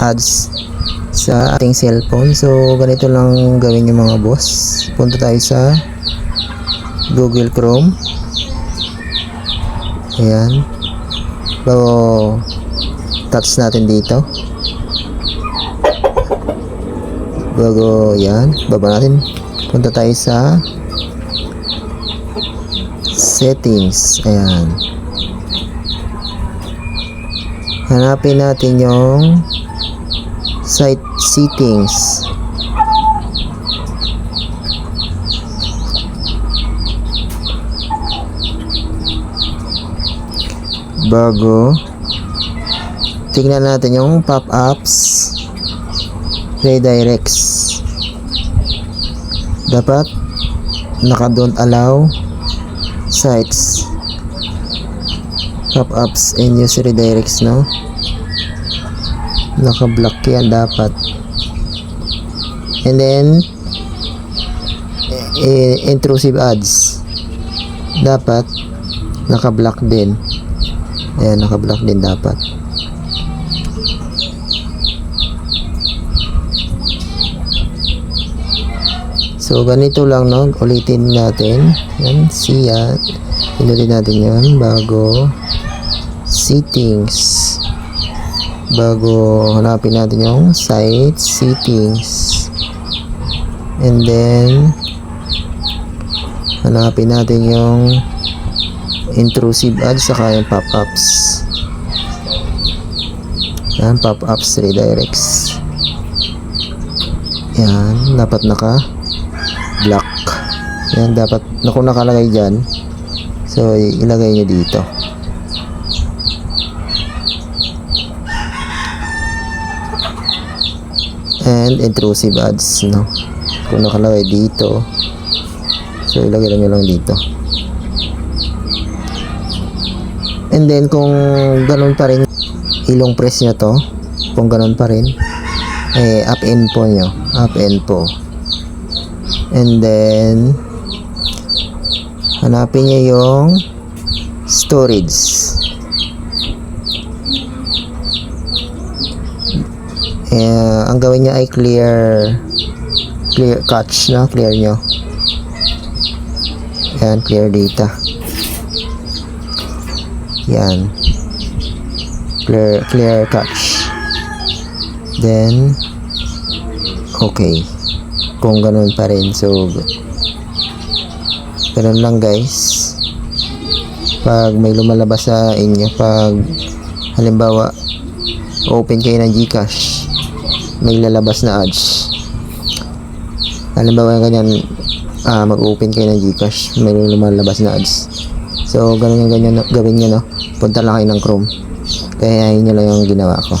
ads sa ating cellphone. So ganito lang gawin yung mga boss. Punta tayo sa Google Chrome. Ayan. Bago touch natin dito. Bago yan, baba natin. Punta tayo sa settings. Ayan. Hanapin natin yung site settings. Bago tingnan natin yung pop-ups, redirects. Dapat naka don't allow sites, pop-ups and use redirects, no? Naka-block yan dapat. And then intrusive ads dapat naka-block din. Ayan, naka-block din dapat. So ganito lang, no? Ulitin natin. Yan, siya. Pinutin natin yan. Bago settings. Bago hanapin natin yung site settings. And then hanapin natin yung intrusive ads saka yung pop-ups. Yan, pop-ups, redirects. Yan, dapat naka-block. Yan, dapat kung nakalagay dyan, so ilagay nyo dito. And intrusive ads, no? Kung nakalagay dito, so ilagay nyo lang dito. And then kung ganun pa rin, ilong press nyo to. Kung ganun pa rin, up info nyo, up info. And then hanapin nyo yung storage. Ang gawin nyo ay clear cache, no? Clear nyo. Ayan, clear data. Yan, clear cache. Then okay, kung ganun pa rin, so ganun lang guys. Pag may lumalabas sa inyo, pag halimbawa open kayo ng GCash, may lalabas na ads. Halimbawa ganyan, mag-open kayo ng GCash, may lumalabas na ads. So ganun yung ganyan gawin nyo, no? Punta lang kayo ng Chrome. Kaya yun lang yung ginawa ko.